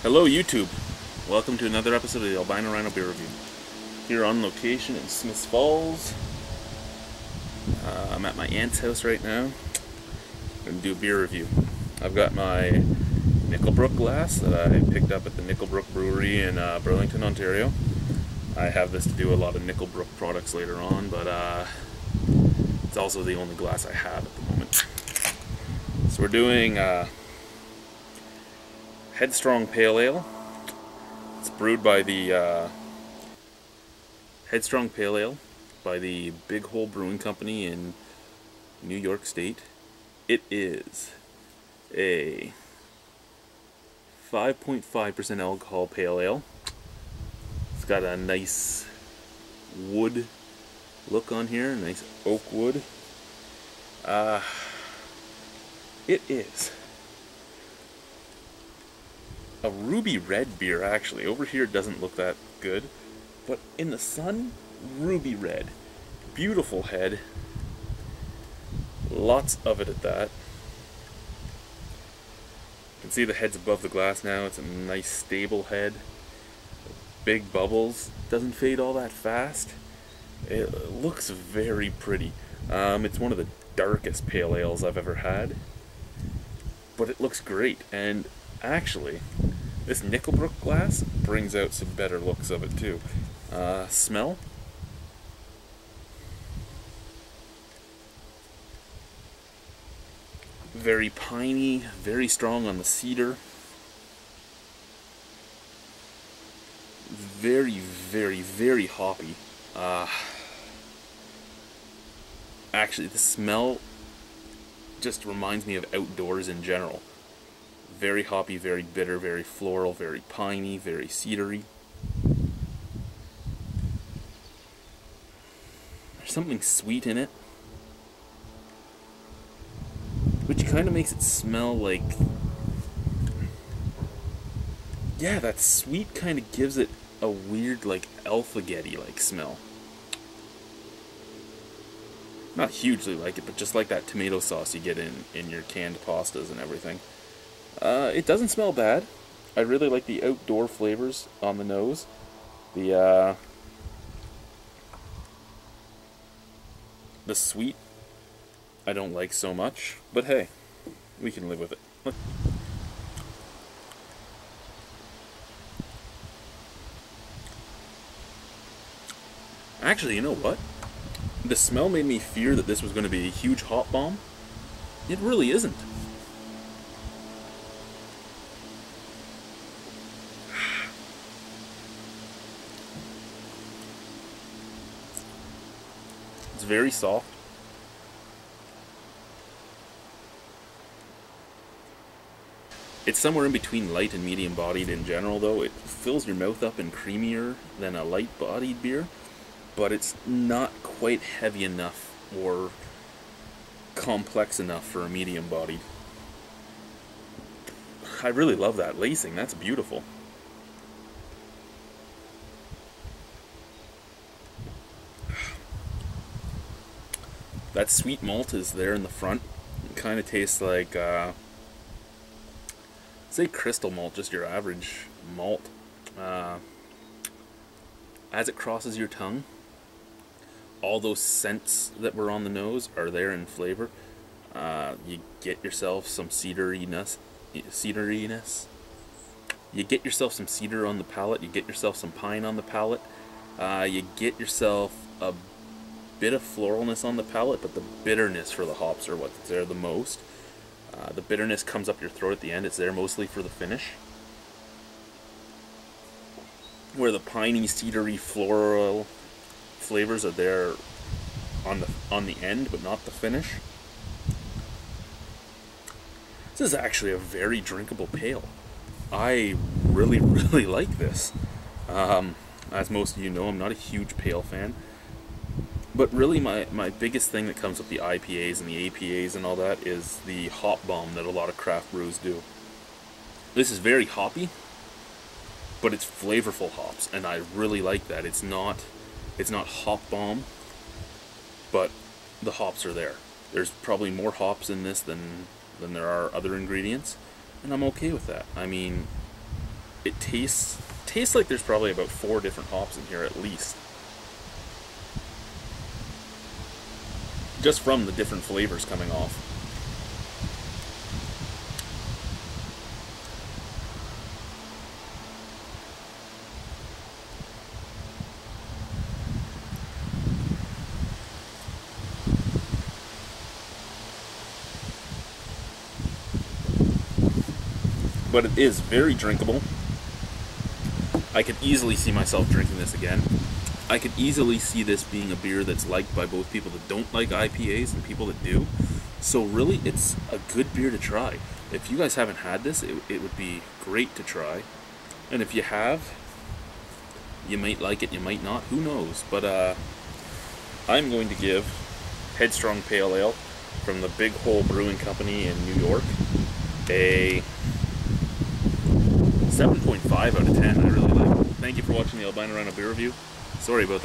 Hello YouTube, welcome to another episode of the Albino Rhino Beer Review. Here on location in Smiths Falls. I'm at my aunt's house right now. I'm going to do a beer review. I've got my Nickelbrook glass that I picked up at the Nickelbrook Brewery in Burlington, Ontario. I have this to do a lot of Nickelbrook products later on, but it's also the only glass I have at the moment. So we're doing Headstrong Pale Ale. It's brewed by the Headstrong Pale Ale by the Big Hole Brewing Company in New York State. It is a 5.5% alcohol pale ale. It's got a nice wood look on here, nice oak wood. It is a ruby red beer, actually. Over here it doesn't look that good, but in the sun, ruby red. Beautiful head. Lots of it at that. You can see the head's above the glass now. It's a nice stable head. Big bubbles. Doesn't fade all that fast. It looks very pretty. It's one of the darkest pale ales I've ever had, but it looks great. And actually, this Nickelbrook glass brings out some better looks of it too. Smell. Very piney, very strong on the cedar. Very, very, very hoppy. Actually, the smell just reminds me of outdoors in general. Very hoppy, very bitter, very floral, very piney, very cedary. There's something sweet in it, which kind of makes it smell like... yeah, that sweet kind of gives it a weird, like, alphagetty-like smell. Not hugely like it, but just like that tomato sauce you get in your canned pastas and everything. It doesn't smell bad. I really like the outdoor flavors on the nose. The sweet, I don't like so much, but hey, we can live with it. Actually, you know what? The smell made me fear that this was going to be a huge hop bomb. It really isn't. It's very soft. It's somewhere in between light and medium bodied in general, though. It fills your mouth up and creamier than a light bodied beer, but it's not quite heavy enough or complex enough for a medium bodied. I really love that lacing. That's beautiful. That sweet malt is there in the front. It kind of tastes like, say crystal malt, just your average malt. As it crosses your tongue, all those scents that were on the nose are there in flavor. You get yourself some cedariness. You get yourself some cedar on the palate. You get yourself some pine on the palate. You get yourself a bit of floralness on the palate, but the bitterness for the hops are what's there the most. The bitterness comes up your throat at the end. It's there mostly for the finish, where the piney, cedary, floral flavors are there on the end, but not the finish. This is actually a very drinkable pale. I really, really like this. As most of you know, I'm not a huge pale fan. But really my biggest thing that comes with the IPAs and the APAs and all that is the hop bomb that a lot of craft brews do. This is very hoppy, but it's flavorful hops, and I really like that. It's not hop bomb, but the hops are there. There's probably more hops in this than there are other ingredients, and I'm okay with that. I mean, it tastes like there's probably about 4 different hops in here at least. Just from the different flavors coming off. But it is very drinkable. I could easily see myself drinking this again. I could easily see this being a beer that's liked by both people that don't like IPAs and people that do. So really, it's a good beer to try. If you guys haven't had this, it would be great to try. And if you have, you might like it, you might not, who knows. But I'm going to give Headstrong Pale Ale from the Big Hole Brewing Company in New York a 7.5 out of 10. I really like it. Thank you for watching the Albino Rhino beer review. Sorry about the